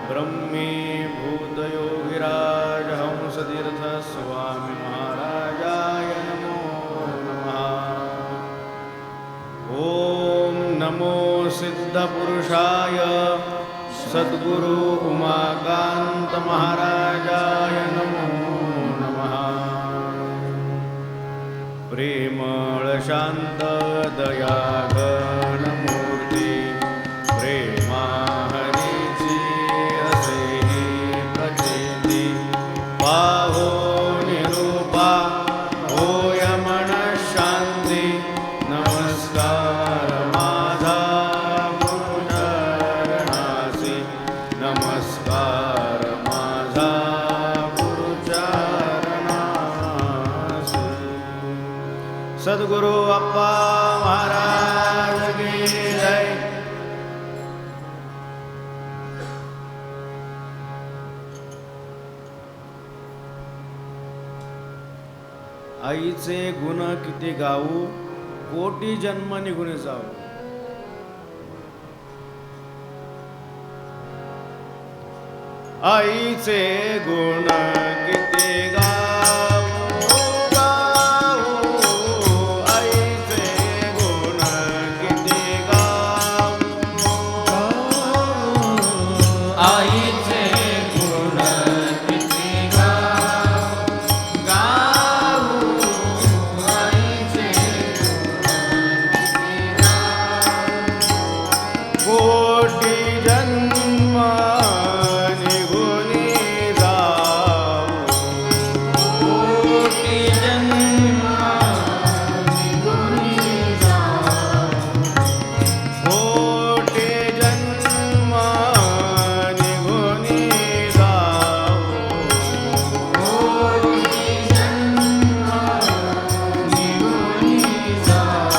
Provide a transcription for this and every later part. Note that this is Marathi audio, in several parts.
ब्रह्मी भूतयोगिराज हंसतीर्थ स्वामी महाराजाय नमो नमः। ओम नमो सिद्धपुरुषाय सद्गुरु उमाकांत महाराजाय नमो नमः। प्रेमळ शांत दयाघन मूर्ती प्रेमा हरीची असेही प्रचिती पाहो निरूपा होय मन शांती नमस्कार माझा गुरुचरणासी नमस्कार माझा गुरुचरणासी। सद्गुरु अप्पा महाराज की जय। आईचे गुण किती गाऊ कोटी जन्म निघून जाऊ। आईचे गुण किती गाऊ गाऊ आईचे गुण किती गाऊ आईचे गुण किती गाऊ गाऊ आईचे गुण किती गाऊ। कोटी जन्म निघून जाऊ कोटी जन्म निघून जाऊ। कोटी जन्म निघून जाऊ। कोटी जन्म निघून जाऊ।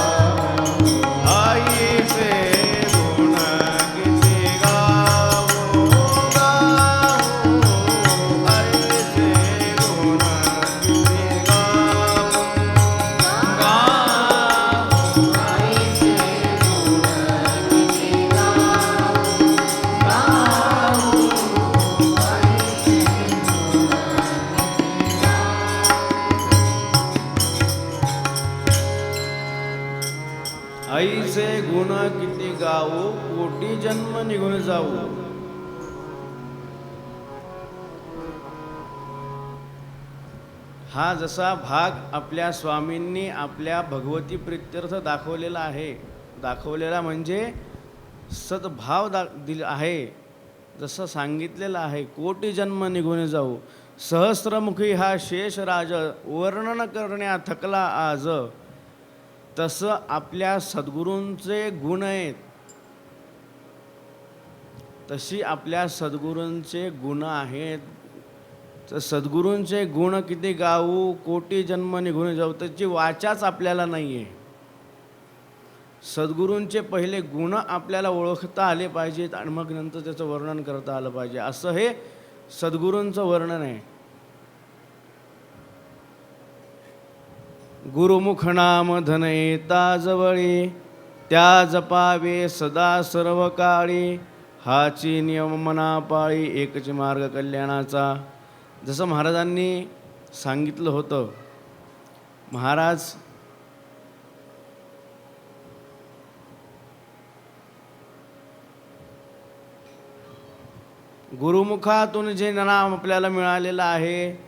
आईचे गुण किती गाऊ गाऊ आईचे गुण किती गाऊ गाऊ आईचे गुण किती गाऊ गाऊ आईचे आईचे गुण किती गाऊ कोटी जन्म निघून जाऊ। हा जसा भाग आपल्या स्वामींनी आपल्या भगवती प्रित्यर्थ दाखवलेला आहे, दाखवलेला म्हणजे सद्भाव दिला आहे, जसं सांगितलेलं आहे कोटी जन्म निघून जाऊ। सहस्त्रमुखी हा शेषराज वर्णन करण्या थकला आज, तसं आपल्या सद्गुरूंचे गुण आहेत, तशी आपल्या सद्गुरूंचे गुण आहेत। तर सद्गुरूंचे गुण किती गाऊ कोटी जन्म निघून जाऊ, त्याची वाचाच आपल्याला नाही आहे। सद्गुरूंचे पहिले गुण आपल्याला ओळखता आले पाहिजेत आणि मग नंतर त्याचं वर्णन करता आलं पाहिजे, असं हे सद्गुरूंचं वर्णन आहे। गुरुमुख नाम धन येता जवळी, त्या जपावे सदा सर्व काळी, हाची नियम मना पाळी एकच मार्ग कल्याणाचा। जसं महाराजांनी सांगितलं होतं, महाराज गुरुमुखातून जे नाम आपल्याला मिळालेलं आहे,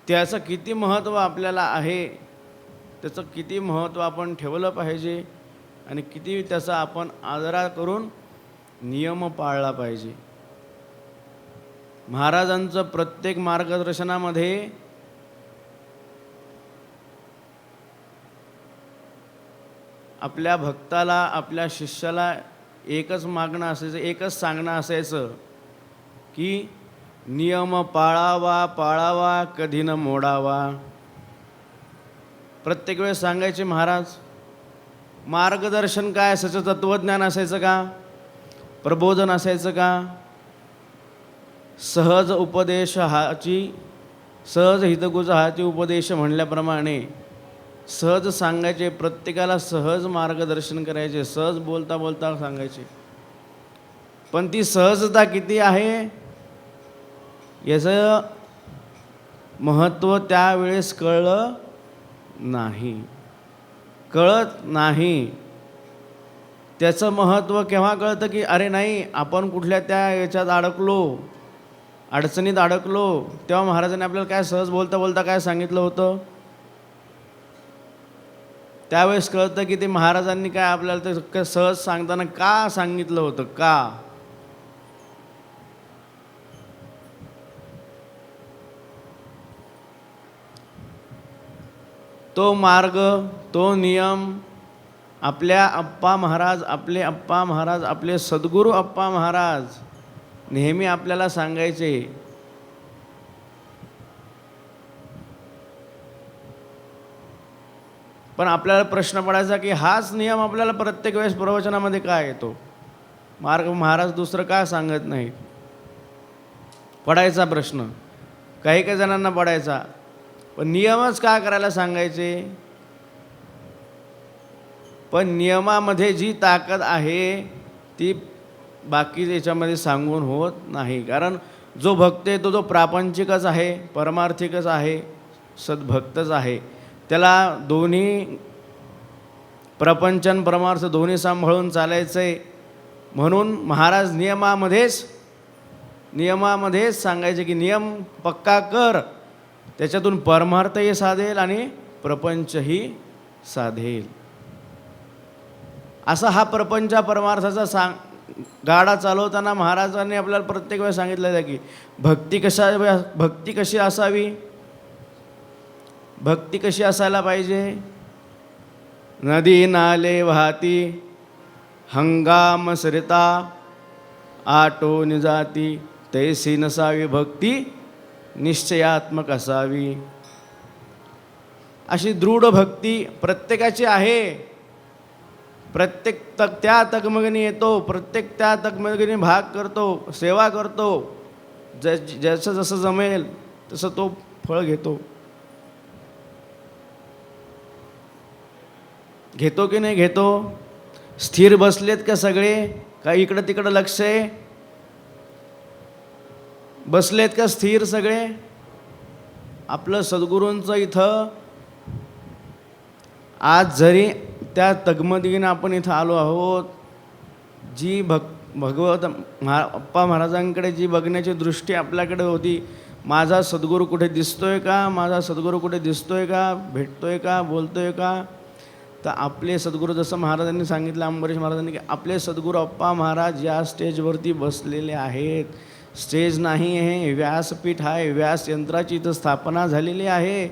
त्याचं किती महत्त्व आपल्याला आहे, त्याचं किती महत्त्व आपण ठेवलं पाहिजे आणि किती त्याचा आपण आदर करून नियम पाळला पाहिजे। महाराजांचं प्रत्येक मार्गदर्शनामध्ये आपल्या भक्ताला आपल्या शिष्याला एकच मागणं असायचं, एकच सांगणं असायचं की नियम पाळावा पाळावा कधी न मोडावा। प्रत्येक वेळेस सांगायचे महाराज। मार्गदर्शन काय असायचं, तत्वज्ञान असायचं का, प्रबोधन असायचं का, सहज उपदेश हाची सहज हितगुज हाती उपदेश म्हणल्याप्रमाणे सहज सांगायचे, प्रत्येकाला सहज मार्गदर्शन करायचे, सहज बोलता बोलता सांगायचे. पण ती सहजता किती आहे याचं महत्त्व त्यावेळेस कळलं नाही, कळत नाही. त्याचं महत्त्व केव्हा कळतं की अरे नाही, आपण कुठल्या त्या याच्यात अडकलो, अडचणीत अडकलो, तेव्हा महाराजांनी आपल्याला काय सहज बोलता बोलता काय सांगितलं होतं. त्यावेळेस कळतं की ते महाराजांनी काय आपल्याला ते सहज सांगताना का सांगितलं होतं, का. तो मार्ग, तो नियम आपल्या अप्पा महाराज, आपले अप्पा महाराज, आपले सद्गुरू अप्पा महाराज नेहमी आपल्याला सांगायचे. पण आपल्याला प्रश्न पडायचा की हाच नियम आपल्याला प्रत्येक वेळेस प्रवचनामध्ये काय येतो, मार्ग महाराज दुसरं का सांगत नाहीत, पडायचा प्रश्न. काही काही जणांना पडायचा. पण नियमच का करायला सांगायचे. पण नियमामध्ये जी ताकद आहे ती बाकी याच्यामध्ये सांगून होत नाही. कारण जो भक्त आहे तो प्रापंचिकच आहे, परमार्थिकच आहे, सद्भक्तच आहे. त्याला दोन्ही प्रपंचन परमार्थ दोन्ही सांभाळून चालायचं आहे. म्हणून महाराज नियमामध्येच सांगायचे की नियम पक्का कर, त्याच्यातून परमार्थही साधेल आणि प्रपंचही साधेल. असा हा प्रपंच परमार्थाचा गाडा चालवताना महाराजांनी आपल्याला प्रत्येक वेळेस सांगितलं आहे की भक्ती कशी असावी, भक्ती कशी असायला पाहिजे. नदी नाले वाहती हंगाम सरिता आटोन जाती, तैसी नसावी भक्ती निश्चयात्मक असावी. अशी दृढ भक्ती प्रत्येकाची आहे. प्रत्येक त्या तकमगीने येतो, प्रत्येक त्या तकमगीने भाग करतो, सेवा करतो. जसं जसं जमेल तसं तो फळ घेतो. घेतो की नाही घेतो. स्थिर बसलेत का सगळे, का इकडं तिकडं लक्ष आहे. बसलेत का स्थिर सगळे. आपलं सद्गुरूंचं इथं आज जरी त्या तगमदीने आपण इथं आलो आहोत, जी भगवत अप्पा महाराजांकडे जी बघण्याची दृष्टी आपल्याकडे होती, माझा सद्गुरू कुठे दिसतोय का, माझा सद्गुरू कुठे दिसतोय का, भेटतोय का, बोलतोय का. तर आपले सद्गुरू जसं महाराजांनी सांगितलं, अंबरीश महाराजांनी, की आपले सद्गुरू अप्पा महाराज या स्टेजवरती बसलेले आहेत. स्टेज नाही आहे, व्यासपीठ आहे, व्यास यंत्राची इथं स्थापना झालेली आहे.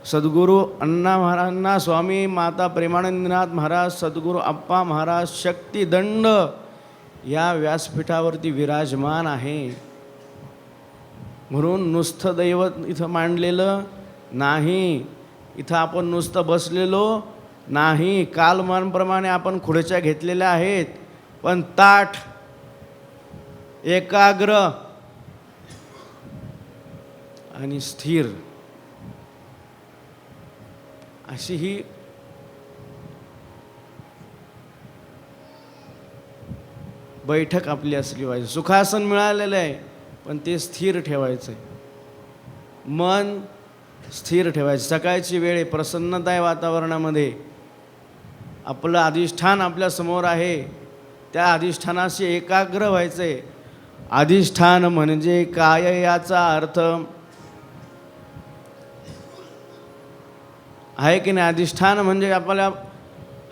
सद्गुरू अण्णा महाराजांना, स्वामी माता प्रेमानंदनाथ महाराज, सद्गुरू अप्पा महाराज शक्तिदंड या व्यासपीठावरती विराजमान आहे. म्हणून नुसतं दैवत इथं मांडलेलं नाही, इथं आपण नुसतं बसलेलो नाही. कालमानप्रमाणे आपण खुर्च्या घेतलेल्या आहेत, पण ताठ एकाग्र आणि स्थिर अशी ही बैठक आपली असली पाहिजे. सुखासन मिळालेलं आहे, पण ते स्थिर ठेवायचं आहे. मन स्थिर ठेवायचं. सकाळची वेळ आहे, प्रसन्नता आहे वातावरणामध्ये. आपलं अधिष्ठान आपल्यासमोर आहे, त्या अधिष्ठानाशी एकाग्र व्हायचं आहे. अधिष्ठान म्हणजे काय याचा अर्थ आहे की नाही. अधिष्ठान म्हणजे आपल्याला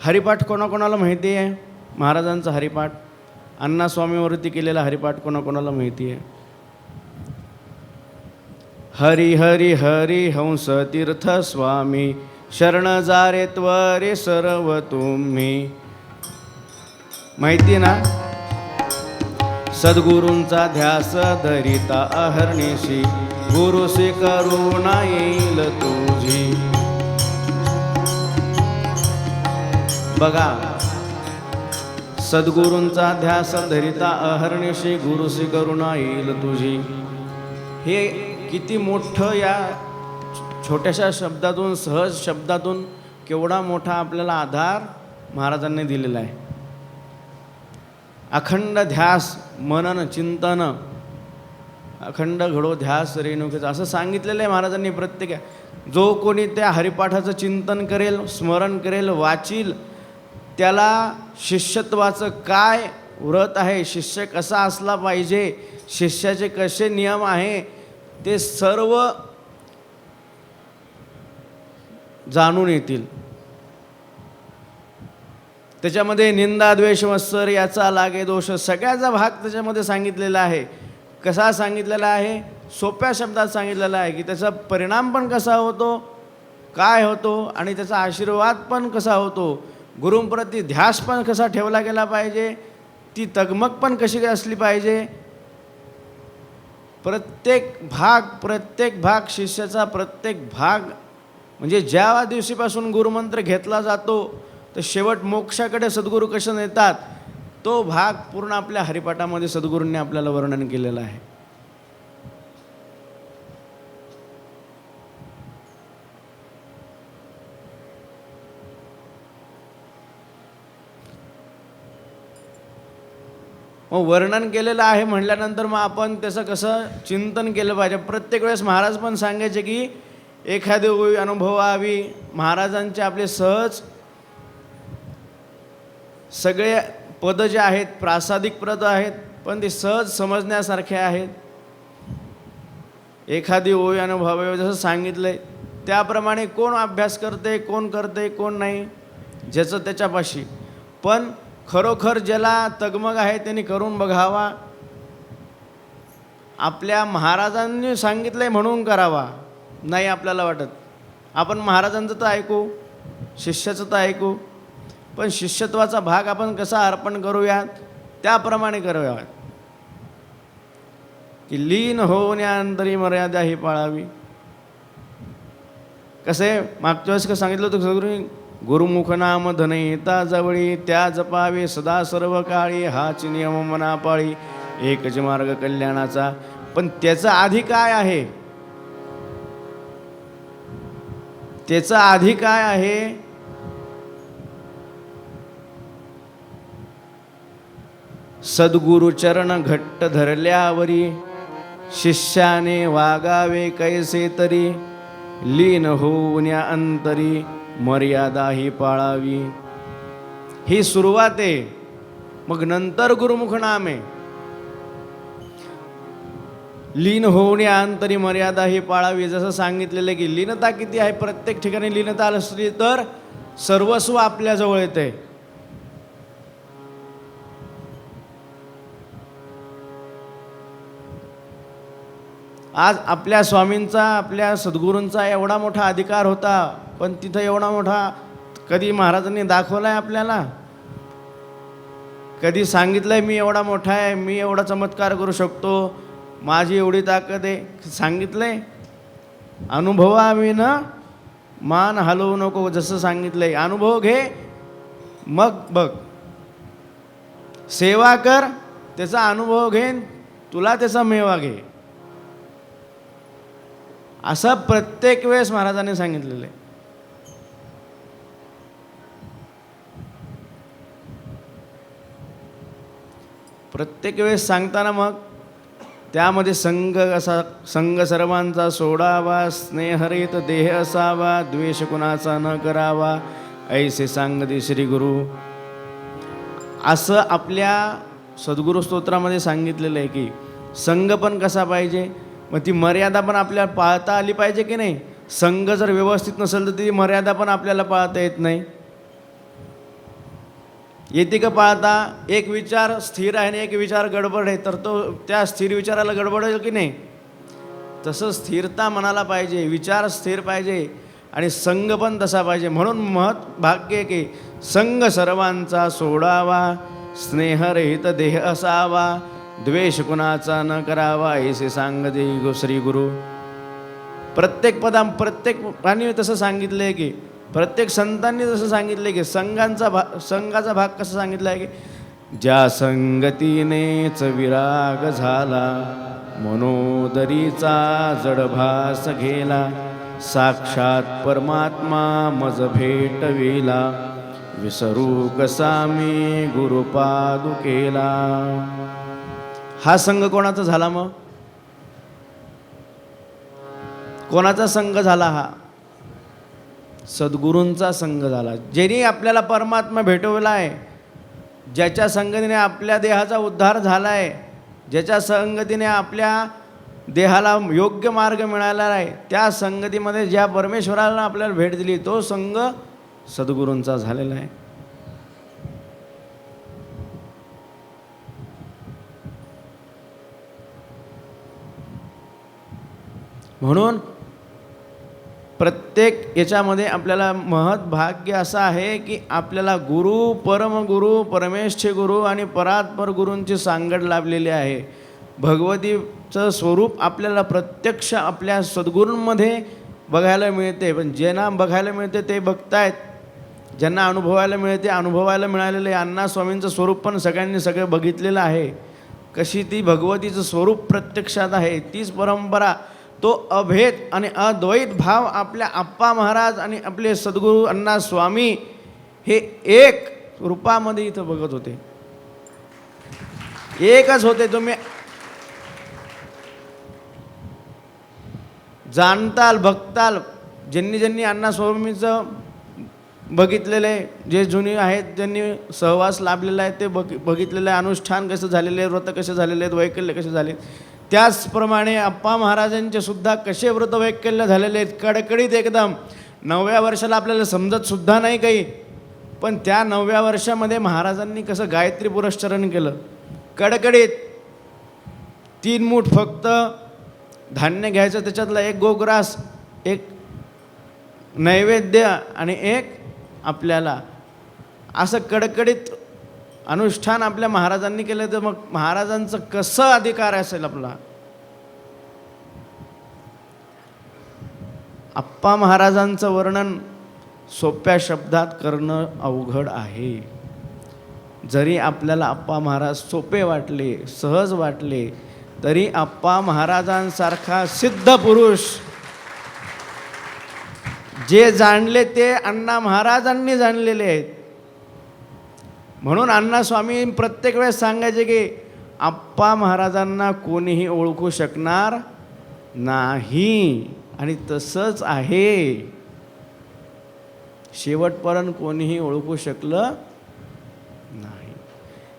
हरिपाठ कोणाकोणाला माहिती आहे. महाराजांचा हरिपाठ, अण्णास्वामीवरती केलेला हरिपाठ कोणाकोणाला माहिती आहे. हरी हरी हरी हंस तीर्थ स्वामी, शरण जारे त्वरे सर्व तुम्ही. माहिती ना. सद्गुरूंचा ध्यास धरिता अहर्निशी, गुरुसी करुणा येईल तुझी. बघा, सद्गुरूंचा ध्यास धरिता अहर्निशी, गुरुसी करुणा येईल तुझी. हे किती मोठं या छोट्याशा शब्दातून, सहज शब्दातून केवढा मोठा आपल्याला आधार महाराजांनी दिलेला आहे. अखंड ध्यास मनन चिंतन, अखंड घडो ध्यास रेणुकेचा, असं सांगितलेलं आहे महाराजांनी. प्रत्येक जो कोणी त्या हरिपाठाचं चिंतन करेल, स्मरण करेल, वाचील, त्याला शिष्यत्वाचं काय व्रत आहे, शिष्य कसा असला पाहिजे, शिष्याचे कसे नियम आहे, ते सर्व जाणून येतील. त्याच्यामध्ये निंदा द्वेष मत्सर याचा लागे दोष सगळ्याचा भाग त्याच्यामध्ये सांगितलेला आहे. कसा सांगितलेला आहे? सोप्या शब्दात सांगितलेला आहे की त्याचा परिणाम पण कसा होतो, काय होतो, आणि त्याचा आशीर्वाद पण कसा होतो, गुरूंप्रती ध्यास पण कसा ठेवला गेला पाहिजे, ती तगमग पण कशी असली पाहिजे. प्रत्येक भाग शिष्याचा प्रत्येक भाग म्हणजे ज्या दिवशीपासून गुरुमंत्र घेतला जातो तर शेवट मोक्षाकडे सद्गुरू कसे नेतात, तो भाग पूर्ण आपल्या हरिपाठामध्ये सद्गुरूंनी आपल्याला वर्णन केलेलं आहे. मग वर्णन केलेलं आहे म्हटल्यानंतर मग आपण त्याचं कसं चिंतन केलं पाहिजे. प्रत्येक वेळेस महाराज पण सांगायचे की एखादी ओवी अनुभवावी. महाराजांचे आपले सहज सगळे पद जे आहेत प्रासादिक पद आहेत, पण ते सहज समजण्यासारखे आहेत. एखादी ओवी अनुभवावी जसं सांगितलंय त्याप्रमाणे कोण अभ्यास करते, कोण नाही, ज्याचं त्याच्यापाशी. पण खरोखर ज्याला तगमग आहे त्यांनी करून बघावा. आपल्या महाराजांनी सांगितलंय म्हणून करावा नाही आपल्याला वाटत. आपण महाराजांचं तर ऐकू, शिष्याचं तर ऐकू, पण शिष्यत्वाचा भाग आपण कसा अर्पण करूयात त्याप्रमाणे करूयात की लीन होण्याअंतरी मर्यादा ही पाळावी. कसे मागच्या वेळेस सांगितलं होतं सगळं, गुरुमुख नाम धन येता जवळी, त्या जपावे सदा सर्व काळी, हाच नियम मना पाळी, एकच मार्ग कल्याणाचा. पण त्याचा आधी काय आहे, त्याचा आधी काय आहे, सद्गुरु चरण घट्ट धरल्यावरी, शिष्याने वागावे कैसे तरी, लीन होऊन्या अंतरी मर्यादा ही पाळावी. ही सुरुवात आहे. मग नंतर गुरुमुख नाम आहे. लीन होऊन्या अंतरी मर्यादा ही पाळावी. जसं सांगितलेलं आहे की लीनता किती आहे, प्रत्येक ठिकाणी लीनता असली तर सर्वस्व आपल्या जवळ येते. आज आपल्या स्वामींचा, आपल्या सद्गुरूंचा एवढा मोठा अधिकार होता, पण तिथं एवढा मोठा कधी महाराजांनी दाखवलाय आपल्याला? कधी सांगितलंय मी एवढा मोठा आहे, मी एवढा चमत्कार करू शकतो, माझी एवढी ताकद आहे? सांगितलंय? अनुभवावी ना मान हलवू नको, जसं सांगितलंय. अनुभव घे मग बघ, सेवा कर, त्याचा अनुभव घेन, तुला त्याचा मेवा घे. असं प्रत्येक वेळेस महाराजांनी सांगितलेलं आहे. प्रत्येक वेळेस सांगताना मग त्यामध्ये संग सर्वांचा सोडावा, स्नेहरहित देह असावा, द्वेष कुणाचा न करावा, ऐसे सांगते श्री गुरु. असं आपल्या सद्गुरु स्तोत्रामध्ये सांगितलेलं आहे की संग पण कसा पाहिजे, मग ती मर्यादा पण आपल्याला पाळता आली पाहिजे की नाही. संग जर व्यवस्थित नसेल तर ती मर्यादा पण आपल्याला पाळता येत नाही. येते का पाळता? एक विचार स्थिर आहे आणि एक विचार गडबड आहे, तर तो त्या स्थिर विचाराला गडबड आहे की नाही. तसं स्थिरता मनाला पाहिजे, विचार स्थिर पाहिजे आणि संग पण तसा पाहिजे. म्हणून भाग्य की संग सर्वांचा सोडावा, स्नेहरहित देह असावा, द्वेष कुणाचा न करावा, ऐसे सांगते श्री गुरु. प्रत्येक प्राणी तसं सांगितलं आहे की, प्रत्येक संतांनी जसं सांगितलं आहे की संघाचा भाग कसा सांगितला आहे की ज्या संगतीनेच विराग झाला, मनोदरीचा जडभास घेला, साक्षात परमात्मा मज भेटविला, विसरू कसा मी गुरुपादुकेला. हा संघ कोणाचा झाला? मग कोणाचा संघ झाला? हा सद्गुरूंचा संघ झाला. ज्यांनी आपल्याला परमात्मा भेटवला आहे, ज्याच्या संगतीने आपल्या देहाचा उद्धार झाला आहे, ज्याच्या संगतीने आपल्या देहाला योग्य मार्ग मिळाला आहे, त्या संगतीमध्ये ज्या परमेश्वराला आपल्याला भेट दिली, तो संघ सद्गुरूंचा झालेला आहे. म्हणून प्रत्येक याच्यामध्ये आपल्याला महत् भाग्य असं आहे की आपल्याला गुरु, परमगुरु, परमेश्वर गुरु आणि परात्पर गुरूंची सांगड लाभलेली आहे. भगवतीचं स्वरूप आपल्याला प्रत्यक्ष आपल्या सद्गुरूंमध्ये बघायला मिळते. पण ज्यांना बघायला मिळते ते बघतायत, ज्यांना अनुभवायला मिळते अनुभवायला मिळालेले. अण्णा स्वामींचं स्वरूप पण सगळ्यांनी सगळं बघितलेलं आहे. कशी ती भगवतीचं स्वरूप प्रत्यक्षात आहे, तीच परंपरा, तो अभेद आणि अद्वैत भाव आपल्या आप्पा महाराज आणि आपले सद्गुरू अण्णा स्वामी हे एक रूपामध्ये इथं बघत होते. एकच होते. तुम्ही जाणताल, बघताल, ज्यांनी ज्यांनी अण्णा स्वामीचं बघितलेलं आहे, जे जुनी आहेत, ज्यांनी सहवास लाभलेला आहे, ते बघितलेलं आहे. अनुष्ठान कसं झालेले आहे, व्रत कसे झालेले आहेत, वैकल्य कसे झाले, त्याचप्रमाणे आप्पा महाराजांचे सुद्धा कसे व्रत वैकल्य झालेले आहेत. कडकडीत एकदम. 9व्या वर्षाला आपल्याला समजत सुद्धा नाही काही, पण त्या 9व्या वर्षामध्ये महाराजांनी कसं गायत्री पुरस्चरण केलं. कडकडीत. 3 मूठ फक्त धान्य घ्यायचं, त्याच्यातला 1 गोग्रास, 1 नैवेद्य आणि 1 आपल्याला, असं कडकडीत अनुष्ठान आपल्या महाराजांनी केलं. तर मग महाराजांचं कसं अधिकार असेल आपला. आप्पा महाराजांचं वर्णन सोप्या शब्दात करणं अवघड आहे. जरी आपल्याला आप्पा महाराज सोपे वाटले, सहज वाटले, तरी आप्पा महाराजांसारखा सिद्ध पुरुष जे जाणले ते अण्णा महाराजांनी जाणलेले आहेत. म्हणून अण्णा स्वामी प्रत्येक वेळेस सांगायचे की आप्पा महाराजांना कोणीही ओळखू शकणार नाही. आणि तसंच आहे. शेवटपर्यंत कोणीही ओळखू शकलं नाही.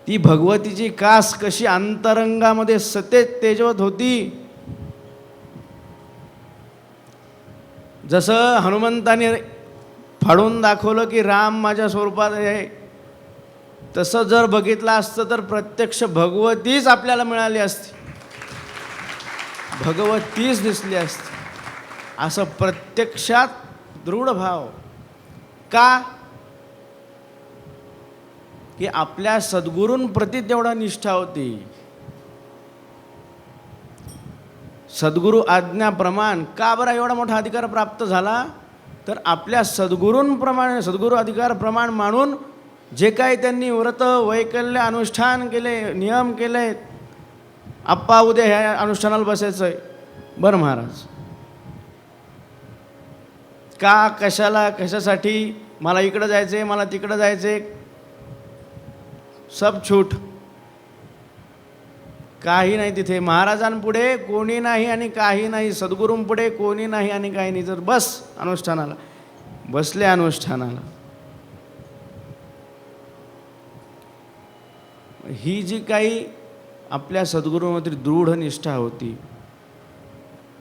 ती भगवतीची कास कशी अंतरंगामध्ये सतेज तेजवत होती. जसं हनुमंताने फाडून दाखवलं की राम माझ्या स्वरूपात आहे, तसं जर बघितलं असतं तर प्रत्यक्ष भगवतीच आपल्याला मिळाली असती, भगवतीच दिसली असती. असं प्रत्यक्षात दृढ भाव. का? की आपल्या सद्गुरूंप्रती तेवढा निष्ठा होती. सद्गुरू आज्ञाप्रमाण. का बरं एवढा मोठा अधिकार प्राप्त झाला? तर आपल्या सद्गुरूंप्रमाणे, सद्गुरू अधिकार प्रमाण मानून जे काही त्यांनी व्रत वैकल्य अनुष्ठान केले, नियम केले. आप्पा उद्या ह्या अनुष्ठानाला बसायचं आहे. बरं महाराज, का, कशाला, कशासाठी, मला इकडं जायचं आहे, मला तिकडं जायचं आहे, सब छूट. काही नाही तिथे. महाराजांपुढे कोणी नाही आणि काही नाही, सद्गुरूंपुढे कोणी नाही आणि काही नाही. जर बस अनुष्ठानाला बसले, अनुष्ठानाला. ही जी काही आपल्या सद्गुरूमध्ये दृढ निष्ठा होती,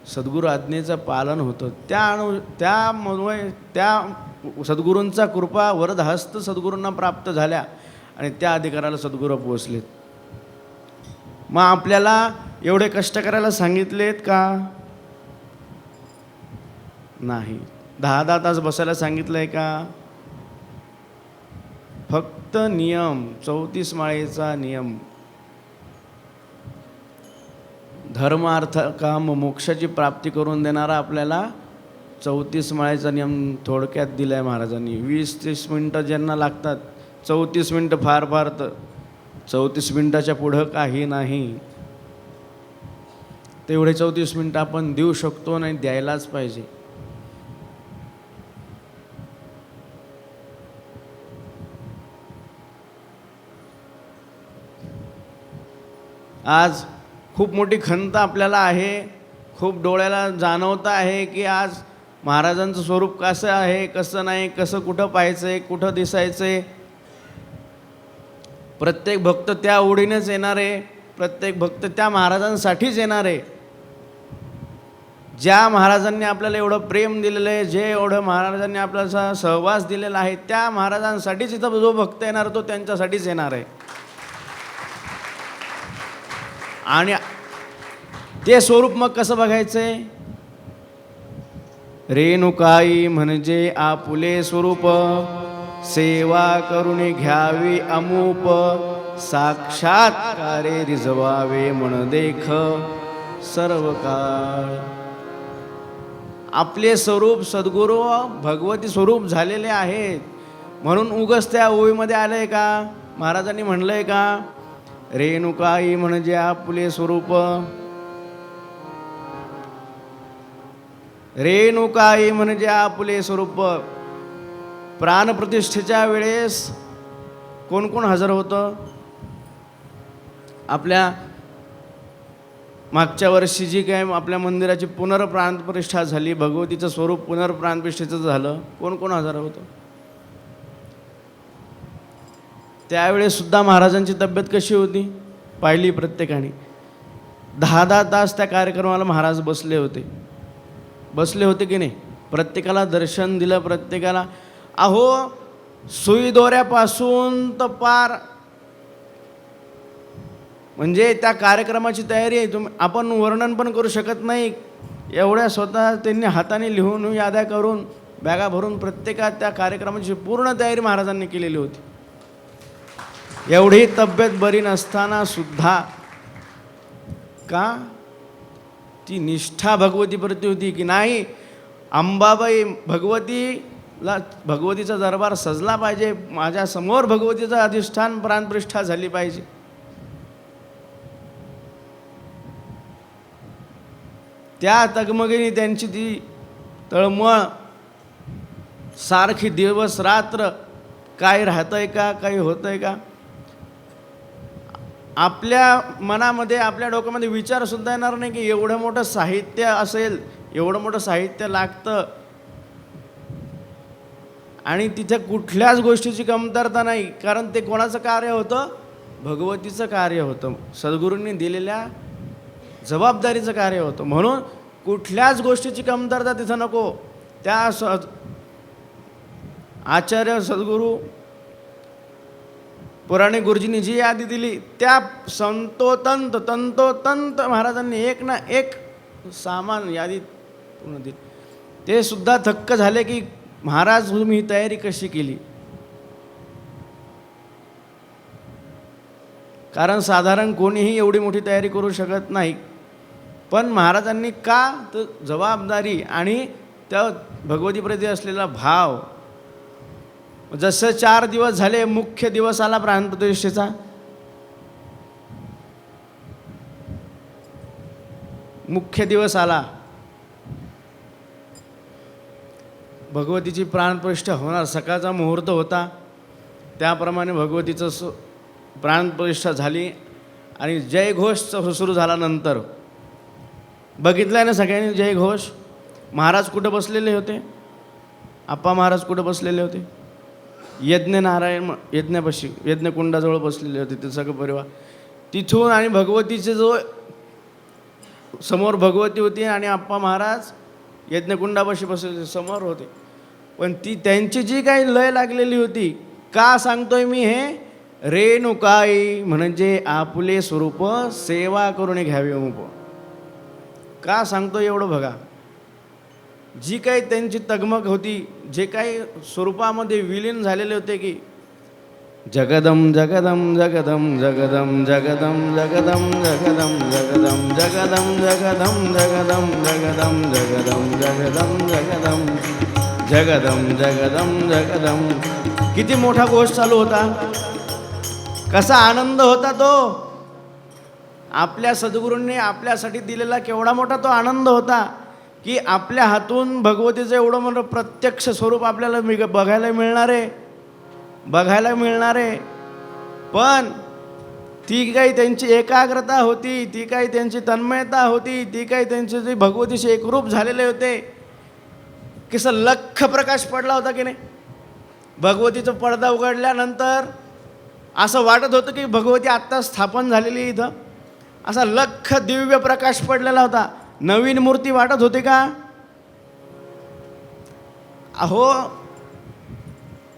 सद्गुरू आज्ञेचं पालन होतं, त्यामुळे त्या सद्गुरूंचा कृपा वरदहस्त सद्गुरूंना प्राप्त झाल्या आणि त्या अधिकाराला सद्गुरू पोहोचलेत. मग आपल्याला एवढे कष्ट करायला सांगितलेत का? नाही. 10-10 तास बसायला सांगितलंय का? फक्त नियम, 34 माळेचा नियम. धर्म, अर्थ, काम, मोक्षाची प्राप्ती करून देणारा आपल्याला 34 माळेचा नियम थोडक्यात दिला आहे महाराजांनी. 20-30 मिनटं ज्यांना लागतात, 34 मिनटं फार फार तर 34 मिनटाच्या पुढं काही नाही. तेवढे 34 मिनटं आपण देऊ शकतो, नाही द्यायलाच पाहिजे. आज खूप मोठी खंत आपल्याला आहे, खूप डोळ्याला जाणवतं आहे की आज महाराजांचं स्वरूप कसं आहे, कसं नाही, कसं कुठं पाहायचं आहे, कुठं दिसायचं आहे. प्रत्येक भक्त त्या ओढीनेच येणार आहे, प्रत्येक भक्त त्या महाराजांसाठीच येणार आहे. ज्या महाराजांनी आपल्याला एवढं प्रेम दिलेलं आहे, जे एवढं महाराजांनी आपल्याला सहवास दिलेला आहे, त्या महाराजांसाठीच इथं जो भक्त येणार तो त्यांच्यासाठीच येणार आहे. आणि ते स्वरूप मग कसं बघायचंय? रेणुकाई म्हणजे आपुले स्वरूप, सेवा करून घ्यावी अमूप, साक्षात्कारे रिजवावे मन देख सर्व काळ. आपले स्वरूप सद्गुरू भगवती स्वरूप झालेले आहेत म्हणून उगच त्या ओळीमध्ये आलंय का? महाराजांनी म्हणलंय का? रेणुकाई म्हणजे आपले स्वरूप, रेणुकाई म्हणजे आपले स्वरूप. प्राणप्रतिष्ठेच्या वेळेस कोण कोण हजर होतं? आपल्या मागच्या वर्षी जी काय आपल्या मंदिराची पुनर्प्राणप्रतिष्ठा झाली, भगवतीचं स्वरूप पुनर्प्राणप्रतिष्ठेचं झालं, कोण कोण हजर होतं? त्यावेळेस सुद्धा महाराजांची तब्येत कशी होती पाहिली प्रत्येकाने. 10-10 तास त्या कार्यक्रमाला महाराज बसले होते की नाही? प्रत्येकाला दर्शन दिलं, प्रत्येकाला. अहो सुई दोऱ्यापासून तर पार म्हणजे त्या कार्यक्रमाची तयारी आहे, आपण वर्णन पण करू शकत नाही. एवढ्या स्वतः त्यांनी हाताने लिहून याद्या करून बॅगा भरून प्रत्येकात त्या कार्यक्रमाची पूर्ण तयारी महाराजांनी केलेली होती. एवढी तब्येत बरी नसताना सुद्धा का ती निष्ठा भगवतीप्रती होती की नाही, अंबाबाई भगवतीला, भगवतीचा दरबार सजला पाहिजे, माझ्या समोर भगवतीचं अधिष्ठान प्राणप्रतिष्ठा झाली पाहिजे. त्या तगमगीने त्यांची ती तळमळ सारखी दिवस रात्र, काय राहतंय का, काही होतंय का, आपल्या मनामध्ये आपल्या डोक्यामध्ये विचार सुद्धा येणार नाही की एवढं मोठं साहित्य असेल, एवढं मोठं साहित्य लागतं आणि तिथे कुठल्याच गोष्टीची कमतरता नाही. कारण ते कोणाचं कार्य होतं? भगवतीचं कार्य होतं, सद्गुरूंनी दिलेल्या जबाबदारीचं कार्य होतं. म्हणून कुठल्याच गोष्टीची कमतरता तिथं नको. त्या आचार्य सद्गुरू पुराणे गुरुजींनी जी यादी दिली त्या तंतोतंत महाराजांनी एक ना एक सामान यादी पूर्ण दिली. ते सुद्धा थक्क झाले की महाराज तुम्ही ही तयारी कशी केली? कारण साधारण कोणीही एवढी मोठी तयारी करू शकत नाही. पण महाराजांनी का? तर जबाबदारी आणि त्या भगवतीप्रती असलेला भाव. जसं 4 दिवस झाले, मुख्य दिवस आला प्राणप्रतिष्ठेचा. मुख्य दिवस आला, भगवतीची प्राणप्रतिष्ठा होणार, सकाळचा मुहूर्त होता. त्याप्रमाणे भगवतीचं प्राणप्रतिष्ठा झाली आणि जयघोष सुरू झाला. नंतर बघितलं ना सगळ्यांनी जयघोष. महाराज कुठं बसलेले होते? आप्पा महाराज कुठं बसलेले होते? यज्ञनारायण यज्ञपाशी, यज्ञकुंडाजवळ बसलेले होते ते सगळं परिवार. तिथून आणि भगवतीचे जो समोर भगवती होती आणि आप्पा महाराज यज्ञकुंडापाशी बसलेले समोर होते. पण ती त्यांची जी काही लय लागलेली होती. का सांगतोय मी हे? रेणुकाई म्हणजे आपले स्वरूप, सेवा करून घ्यावी अमुप. का सांगतोय एवढं बघा. जी काही त्यांची तगमग होती, जे काही स्वरूपामध्ये विलीन झालेले होते की जगदम जगदम जगदम जगदम जगदम जगदम जगदम जगदम जगदम जगदम जगदम जगदम जगदम जगदम जगदम जगदम जगदम जगदम. किती मोठा घोष चालू होता, कसा आनंद होता तो. आपल्या सद्गुरूंनी आपल्यासाठी दिलेला केवढा मोठा तो आनंद होता की आपल्या हातून भगवतीचं एवढं मोठं प्रत्यक्ष स्वरूप आपल्याला बघायला मिळणार आहे. पण ती काही त्यांची एकाग्रता होती, ती काही त्यांची तन्मयता होती, ती काही त्यांचे जे भगवतीशी एकरूप झालेले होते, कसं लख्ख प्रकाश पडला होता की नाही. भगवतीचा पडदा उघडल्यानंतर असं वाटत होतं की भगवती आत्ता स्थापन झालेली इथं. असा लख्ख दिव्य प्रकाश पडलेला होता. नवीन मूर्ती वाटत होती का? अहो,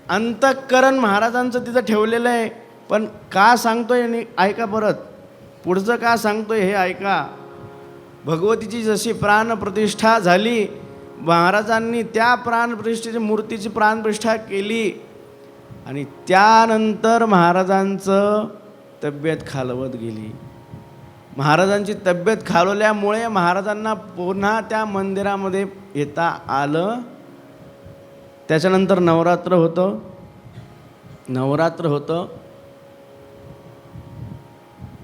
अंतःकरण महाराजांचं तिथं ठेवलेलं आहे. पण का सांगतोय आणि ऐका, परत पुढचं का सांगतोय हे ऐका. भगवतीची जशी प्राणप्रतिष्ठा झाली, महाराजांनी त्या प्राणप्रतिष्ठेची मूर्तीची प्राणप्रतिष्ठा केली आणि त्यानंतर महाराजांचं तब्येत खालवत गेली. महाराजांची तब्येत खालवल्यामुळे महाराजांना पुन्हा त्या मंदिरामध्ये येता आलं. त्याच्यानंतर नवरात्र होतं,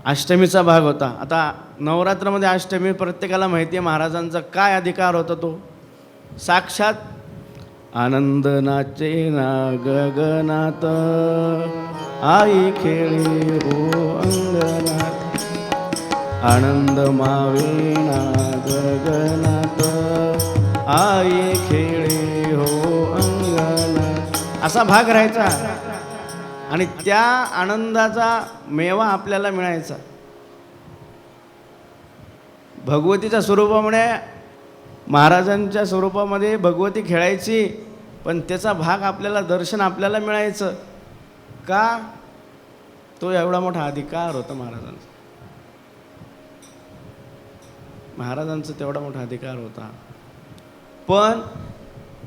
अष्टमीचा भाग होता. आता नवरात्रामध्ये अष्टमी प्रत्येकाला माहिती आहे महाराजांचा काय अधिकार होता. तो साक्षात आनंद नाचे ना गगनात, आई खेळे हो अंगणात, आनंद मावेना गगनात, आई खेळे हो अंगणात, असा भाग राहायचा. आणि त्या आनंदाचा मेवा आपल्याला मिळायचा. भगवतीच्या स्वरूपामुळे, महाराजांच्या स्वरूपामध्ये भगवती खेळायची, पण त्याचा भाग आपल्याला, दर्शन आपल्याला मिळायचं. का? तो एवढा मोठा अधिकार होता महाराजांचा तेवढा मोठा अधिकार होता. पण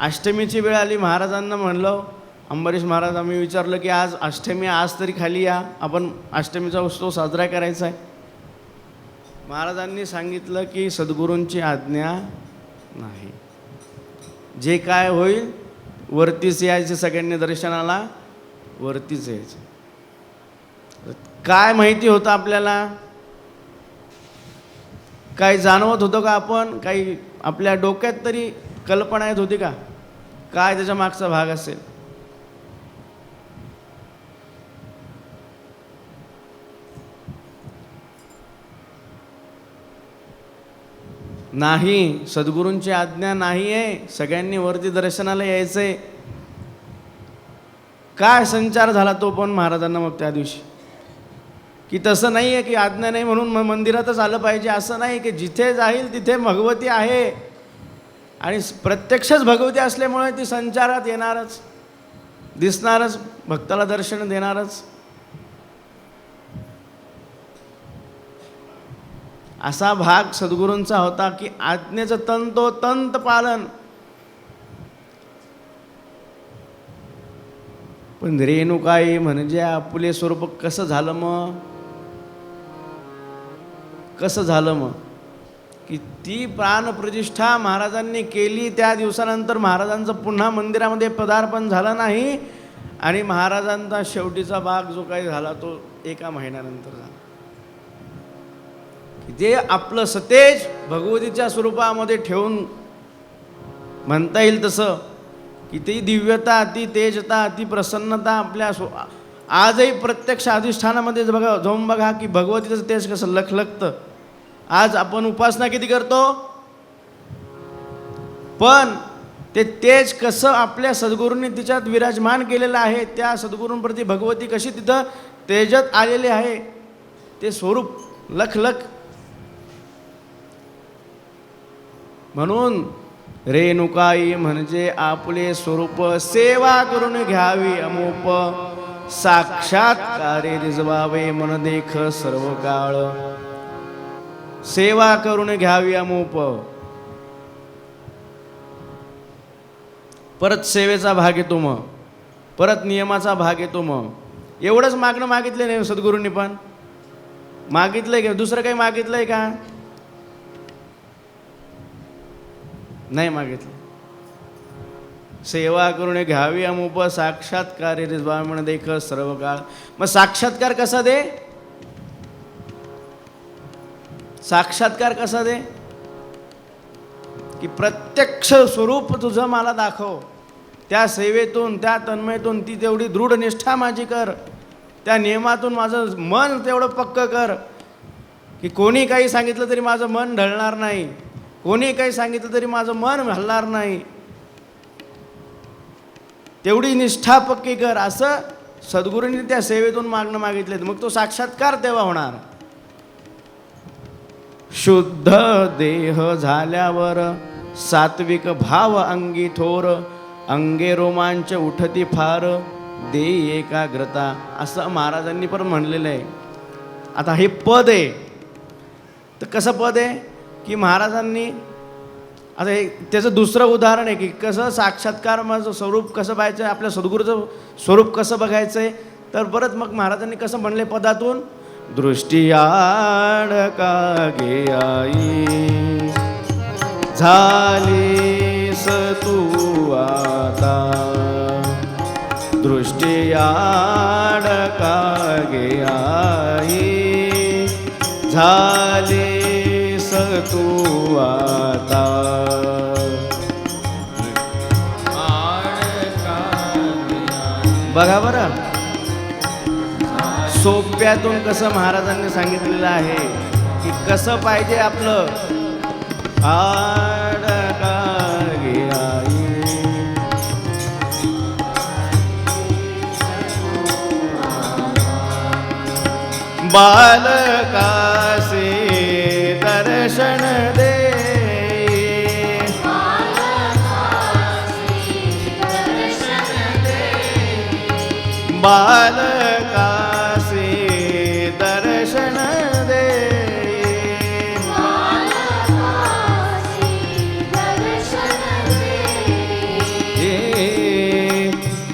अष्टमीची वेळ आली, महाराजांना म्हणलं, अंबरीश महाराज, आम्ही विचारलं की आज अष्टमी, आज तरी खाली या, आपण अष्टमीचा उत्सव साजरा करायचा आहे. महाराजांनी सांगितलं की सद्गुरूंची आज्ञा नाही, जे काय होईल वरतीच यायचे, सगळ्यांनी दर्शनाला वरतीच यायचे. काय माहिती होतं आपल्याला? काय जाणवत होतं का आपण? काही आपल्या डोक्यात तरी कल्पना येत होती का काय त्याच्या मागचा भाग असेल? नाही, सद्गुरूंची आज्ञा नाही आहे. सगळ्यांनी वरती दर्शनाला यायचंय. काय संचार झाला तो पण महाराजांना मग त्या दिवशी, की तसं नाही आहे की आज्ञा नाही म्हणून मंदिरातच आलं पाहिजे, असं नाही. की जिथे जाईल तिथे भगवती आहे आणि प्रत्यक्षच भगवती असल्यामुळे ती संचारात येणारच, दिसणारच, भक्ताला दर्शन देणारच. असा भाग सद्गुरूंचा होता की आज्ञेचं तंतोतंत पालन. पण रेणुकाई म्हणजे आपले स्वरूप कसं झालं मग की ती प्राणप्रतिष्ठा महाराजांनी केली. त्या दिवसानंतर महाराजांचं पुन्हा मंदिरामध्ये पदार्पण झालं नाही आणि महाराजांचा शेवटीचा भाग जो काही झाला तो 1 महिन्यानंतर झाला. जे आपलं सतेज भगवतीच्या स्वरूपामध्ये ठेवून म्हणता येईल तसं, की ती दिव्यता, ती तेजता, ती प्रसन्नता आपल्या आजही प्रत्यक्ष अधिष्ठानामध्ये जाऊन बघा की भगवतीचं तेज कसं लखलखतं. आज आपण उपासना किती करतो, पण ते तेज कसं आपल्या सद्गुरूंनी तिच्यात विराजमान केलेलं आहे, त्या सद्गुरूंप्रती भगवती कशी तिथं तेजत आलेली आहे, ते स्वरूप लखलख. म्हणून रेणुकाई म्हणजे आपले स्वरूप सेवा करून घ्यावी अमोप, साक्षात्कारे रिजवावे मन देख सर्व काळ. सेवा करून घ्यावी अमोप. परत सेवेचा भाग येतो, मग परत नियमाचा भाग येतो. मग एवढंच मागणं मागितलं नाही सद्गुरूंनी, पण मागितलंय का दुसरं काही मागितलंय का? नाही मागितलं. सेवा करून घ्यावी अमुप, साक्षात्कार रिजवा म्हण देख सर्व काळ. मग साक्षात्कार कसा दे? साक्षात्कार कसा दे की प्रत्यक्ष स्वरूप तुझं मला दाखव. त्या सेवेतून त्या तन्मयतून ती तेवढी दृढ निष्ठा माझी कर. त्या नियमातून माझं मन तेवढं पक्क कर की कोणी काही सांगितलं तरी माझं मन ढळणार नाही, कोणी काही सांगितलं तरी माझं मन हलणार नाही. तेवढी निष्ठा पक्की कर असं सद्गुरूंनी त्या सेवेतून मागणं मागितले. मग तो साक्षात्कार तेव्हा होणार. शुद्ध देह झाल्यावर सात्विक भाव अंगी थोर, अंगे रोमांच उठती फार, दे एकाग्रता, असं महाराजांनी पण म्हणलेलं आहे. आता हे पद आहे, तर कसं पद आहे की महाराजांनी आता हे त्याचं दुसरं उदाहरण आहे की कसं साक्षात्कार माझं स्वरूप कसं पाहायचं आहे, आपल्या सद्गुरूचं स्वरूप कसं बघायचं आहे. तर परत मग महाराजांनी कसं म्हणले पदातून, दृष्टी आड का गे आई झालीस तू आता, दृष्टी आड का गे आई झालीस तू आता. बघा बरं सोप्यातून कसं महाराजांनी सांगितलेलं आहे की कसं पाहिजे आपलं. आड का गे आई बालकासे दर्शन दे, बालकासे दर्शन दे, हे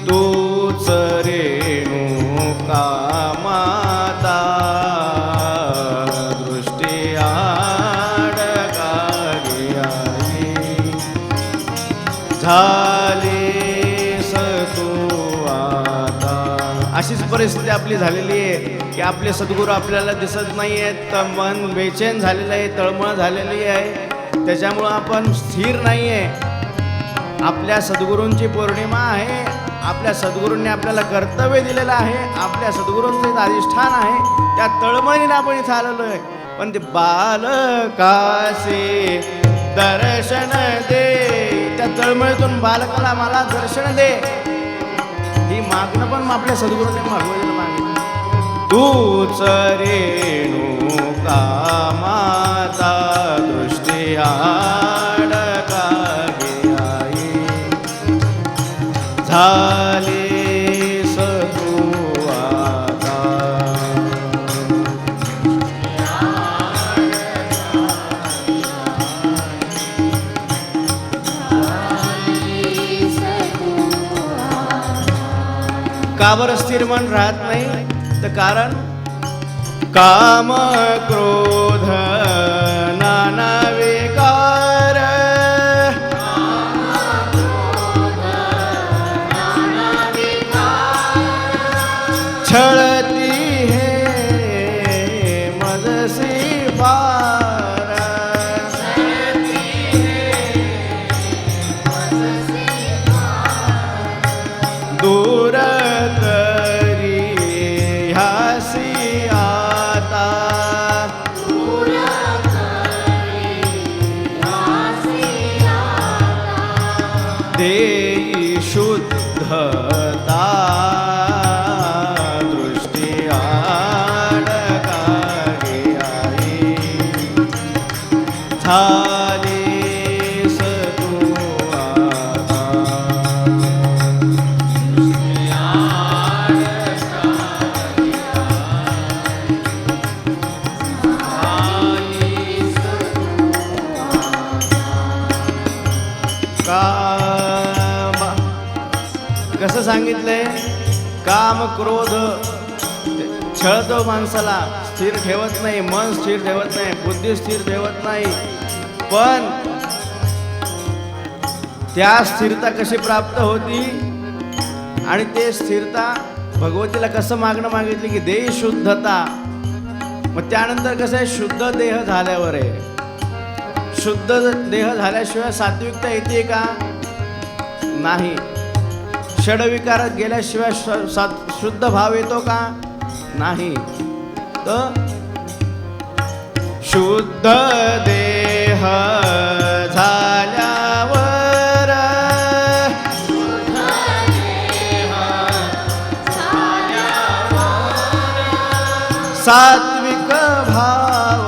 तूच रेणुका माता, दृष्टी आड का गे आई झालीस तू आता. अशीच परिस्थिती आपली झालेली आहे की आपले सद्गुरू आपल्याला दिसत नाही आहेत, मन बेचैन झालेलं आहे, तळमळ झालेली आहे, त्याच्यामुळं आपण स्थिर नाही आहे. आपल्या सद्गुरूंची पौर्णिमा आहे, आपल्या सद्गुरूंनी आपल्याला कर्तव्य दिलेलं आहे, आपल्या सद्गुरूंचं एक अधिष्ठान आहे, त्या तळमळीने आपण इथं आलेलो आहे. पण ते बालकासे दर्शन दे, त्या तळमळीतून बालकाला मला दर्शन दे, ही मागणं पण आपल्या सद्गुरूंनी मागवलेलं मागितलं. तूच रेणुका माता, दृष्टी आड का गे आई झालीस तू आता. का बरं स्थिर मन राहत नाही, तर कारण काम क्रोध नाना विकार, छळती हे मजसी पार, दूर करी ह्यासी आता, देई शुद्धता, दृष्टी आड का गे आई झालीस तू आता. कसं सांगितलंय, काम क्रोध छळतो माणसाला, स्थिर ठेवत नाही, मन स्थिर ठेवत नाही, बुद्धी स्थिर ठेवत नाही. पण त्या स्थिरता कशी प्राप्त होती आणि ते स्थिरता भगवतीला कसं मागणं मागितली की देई शुद्धता, मग त्यानंतर कसं आहे, शुद्ध देह झाल्यावर आहे. शुद्ध देह झाल्याशिवाय सात्विकता येते का? नाही. षडविकारात गेल्याशिवाय शुद्ध भाव येतो का? नाही. तर शुद्ध देह झाल्यावर सात्विक भाव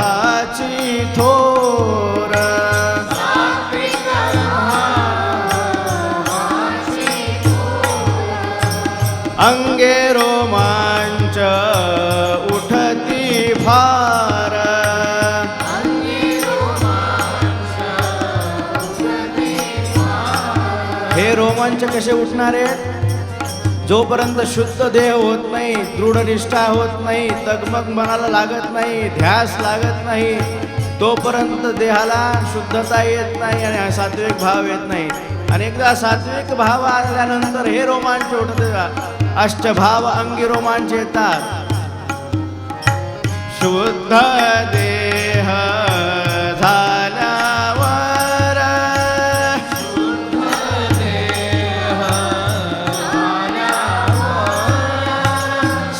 हाची थोर. अंगे रोमांच उठती फार. हे रोमांच कसे उठणार आहेत? जोपर्यंत शुद्ध देह होत नाही, दृढ निष्ठा होत नाही, तगमग मनाला लागत नाही, ध्यास लागत नाही, तोपर्यंत देहाला शुद्धता येत नाही आणि सात्विक भाव येत नाही. आणि एकदा सात्विक भाव आल्यानंतर हे रोमांच उठते. अष्टभाव अंगी रोमांच येतात. शुद्ध देह झाल्यावर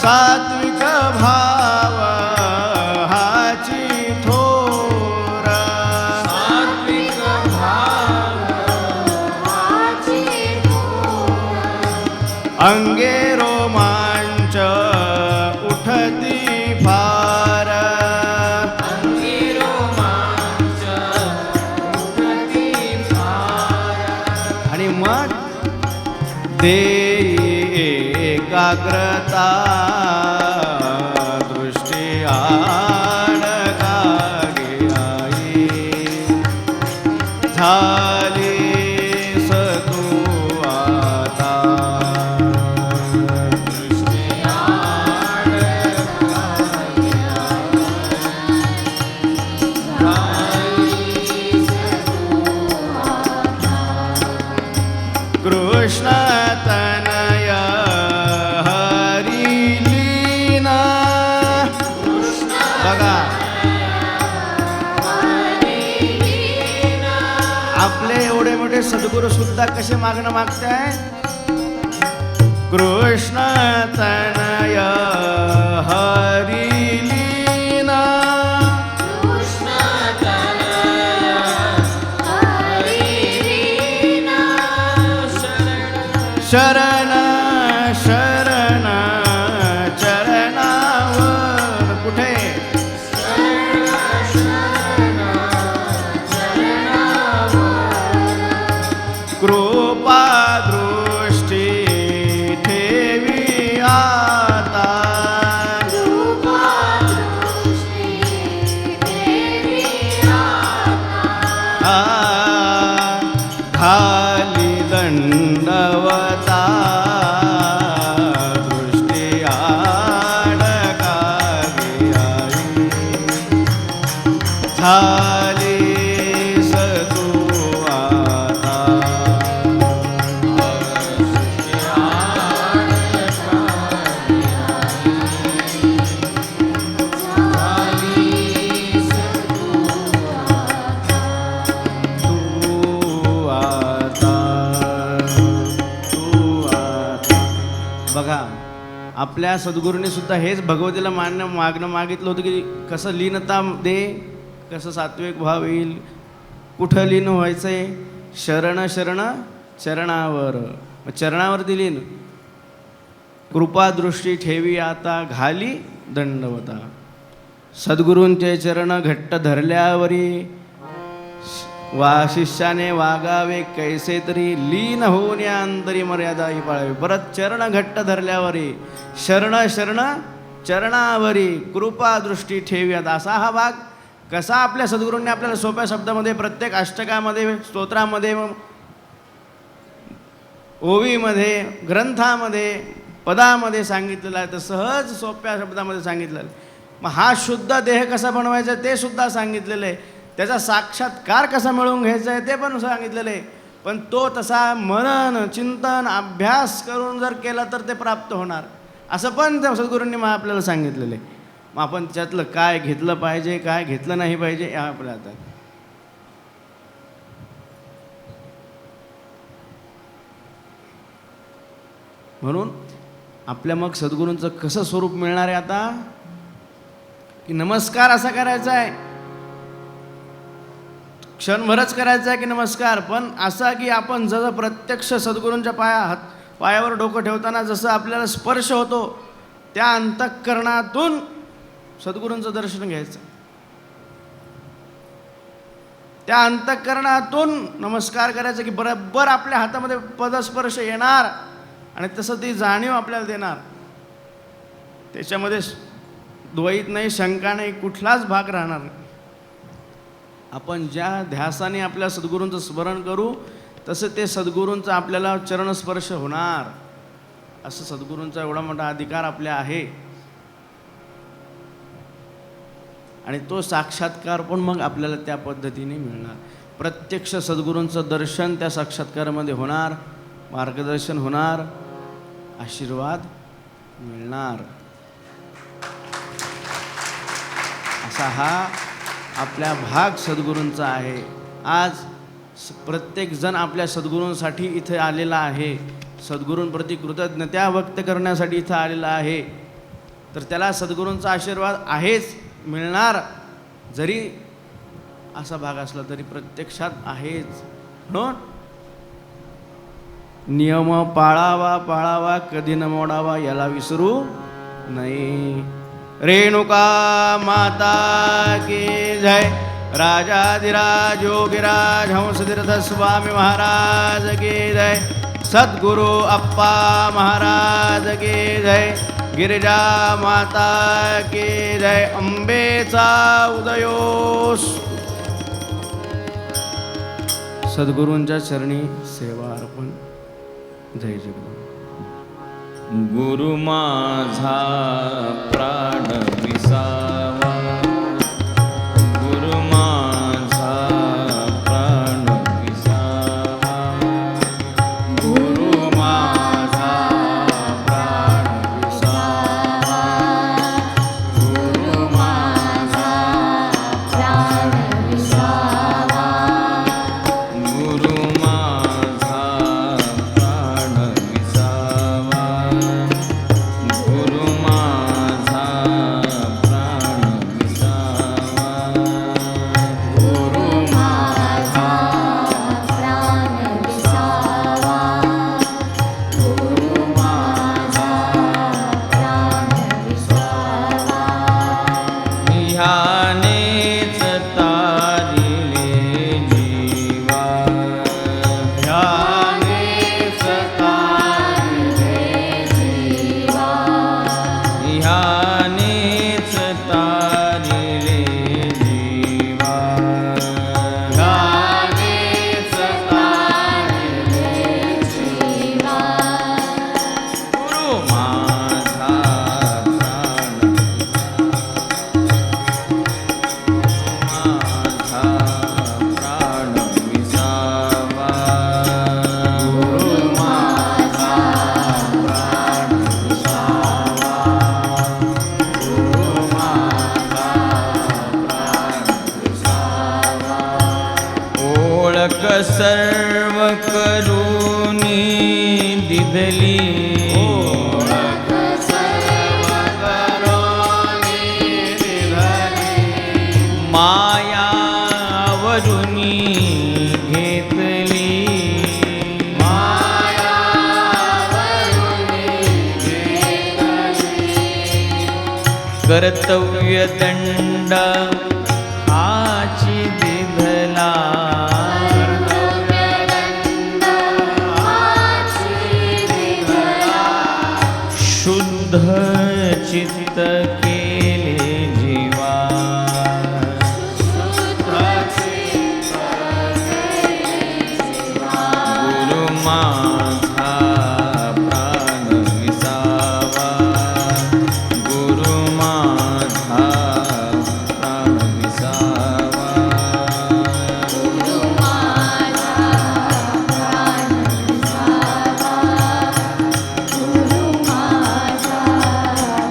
सात्विक भाव हाची थोर. अंगे रोमांच उठती फार. आणि मग देई एकाग्रता दृष्टी आड कागे आई. झाली तू आता कृष्ण तनय हरी लीना. बघा आपले एवढे मोठे सद्गुरू सुद्धा कसे मागणं मागताय. कृष्ण तनय हरी लीना. शरण शरण चरणावर. कुठे? कृपा दृष्टी ठेवी आता. खाली दंडवता दृष्टी आड कागे आई. झाली तू आता बघा आपल्या सद्गुरूंनी सुद्धा हेच भगवतीला मागणं मागितलं होतं की कसं लीनता दे, कसं सात्विक भाव येईल, कुठं लीन व्हायचंय. शरण शरण चरणावर. चरणावर दिलीन. कृपादृष्टी ठेवी आता घाली दंडवता. सद्गुरूंचे चरण घट्ट धरल्यावरी शिष्याने वागावे कैसे तरी लीन होऊन या अंतरी मर्यादा ही पाळावी. परत चरण घट्ट धरल्यावरी शरण शरण चरणावरी कृपा दृष्टी ठेव्यात. असा हा भाग कसा आपल्या सद्गुरूंनी आपल्याला सोप्या शब्दामध्ये प्रत्येक अष्टकामध्ये, स्तोत्रामध्ये, ओवीमध्ये, ग्रंथामध्ये, पदामध्ये सांगितलेलं आहे. तर सहज सोप्या शब्दामध्ये सांगितलेलं आहे. मग हा शुद्ध देह कसा बनवायचा ते सुद्धा सांगितलेलं आहे. त्याचा साक्षात्कार कसा मिळवून घ्यायचा आहे ते पण सांगितलेलं आहे. पण तो तसा मनन चिंतन अभ्यास करून जर केला तर ते प्राप्त होणार असं पण त्या सद्गुरूंनी आपल्याला सांगितलेलं आहे. मग आपण त्यातलं काय घेतलं पाहिजे, काय घेतलं नाही पाहिजे हे आपल्या हातात. म्हणून आपल्या मग सद्गुरूंचं कसं स्वरूप मिळणार आहे आता, की नमस्कार असा करायचा आहे, क्षणभरच करायचा आहे की नमस्कार, पण असा की आपण जसं प्रत्यक्ष सद्गुरूंच्या पायावर डोकं ठेवताना जसं आपल्याला स्पर्श होतो त्या अंतःकरणातून सद्गुरूंचं दर्शन घ्यायचं. त्या अंतःकरणातून नमस्कार करायचं की बरोबर आपल्या हातामध्ये पदस्पर्श येणार आणि तसं ती जाणीव आपल्याला देणार. त्याच्यामध्ये द्वैत नाही, शंका नाही, कुठलाच भाग राहणार नाही. आपण ज्या ध्यासाने आपल्या सद्गुरूंचं स्मरण करू तसं ते सद्गुरूंचा आपल्याला चरणस्पर्श होणार. असं सद्गुरूंचा एवढा मोठा अधिकार आपल्या आहे. आणि तो साक्षात्कार पण मग आपल्याला त्या पद्धतीने मिळणार. प्रत्यक्ष सद्गुरूंचं दर्शन त्या साक्षात्कारामध्ये होणार, मार्गदर्शन होणार, आशीर्वाद मिळणार. असा हा आपल्या भाग सद्गुरूंचा आहे. आज प्रत्येकजण आपल्या सद्गुरूंसाठी इथे आलेला आहे, सद्गुरूंप्रती कृतज्ञता व्यक्त करण्यासाठी इथं आलेला आहे. तर त्याला सद्गुरूंचा आशीर्वाद आहेच मिळणार, जरी असा भाग असला तरी प्रत्यक्षात आहेच. म्हणून नियम पाळावा कधी न मोडावा, याला विसरू नाही. रेणुका माता की जय. राजाधिराज योगीराज हंसतीर्थ स्वामी महाराज की जय. सद्गुरु अप्पा महाराज की जय. गिरिजा माता की जय. अंबेचा उदयोस्तु. सद्गुरूंच्या चरणी सेवा अर्पण. जय जगद्गुरू. गुरु माझा प्राण विसावा, गुरु माझा प्राण विसावा, गुरु माझा प्राण विसावा, गुरु माझा प्राण विसावा, गुरु माझा प्राण विसावा, गुरु माझा प्राण विसावा, गुरु माझा प्राण विसावा, गुरु माझा प्राण विसावा. ह्यानेच तारिले जीवा, ह्यानेच तारिले जीवा, ह्यानेच तारिले जीवा, ह्यानेच तारिले जीवा. गुरु माझा प्राण माझा प्राण विसावा, गुरु माझा प्राण विसावा, गुरु माझा प्राण विसावा. ओळख सर्व करुणी दिधली, ओळख सर्व करोनी दिधली, मायावरुनी घेतली, मायावरुनी घेतली, कर्तव्य दंड हाची दिधला, कर्तव्यदंड हाची दिधला, शुद्ध चित्त केले जीवा, शुद्ध चित्त केले जीवा. गुरु माझा प्राण विसावा, गुरु माझा प्राण विसावा, गुरु माझा प्राण विसावा, गुरु माझा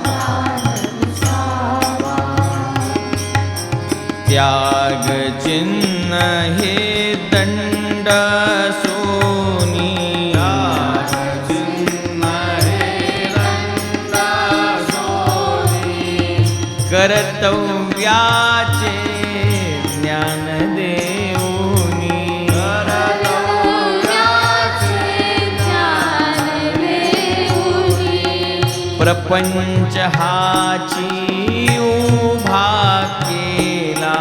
प्राण विसावा. कर्तव्याचे ज्ञान देऊनी प्रपंच हाची उभा केला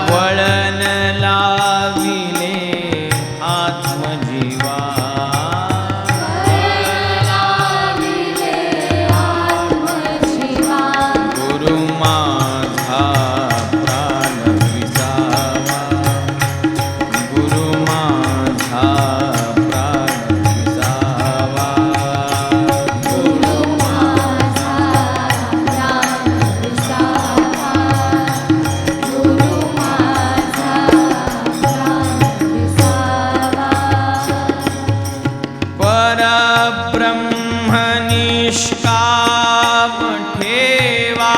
वळण लाविले आत्मजीवा गुरु माझा प्राण विसावा गुरु माझा प्राण विसावा परब्रह्म निष्काम ठेवा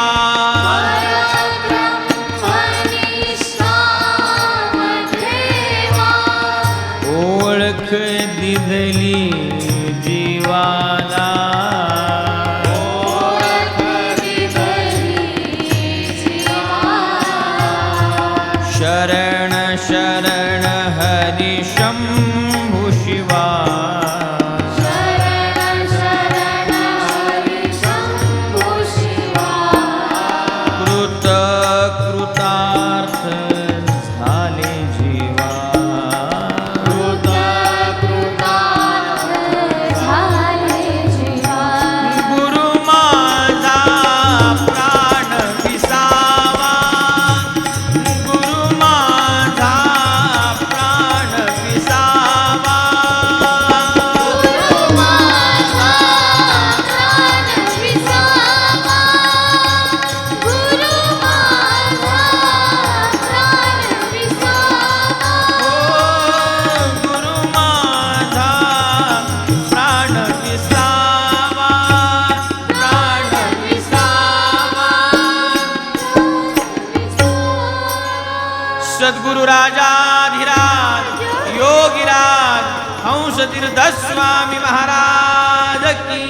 ओळख दिधली जीवाला शरण शरण हरि शंभु शिवा कृत कृतार्थ झाले जीवा गुरु माझा प्राण विसावा गुरु माझा प्राण विसावा गुरु माझा प्राण विसावा प्राण विसावा सद्गुरु राजाधिराज योगीराज हंस तीर्थ स्वामी महाराज की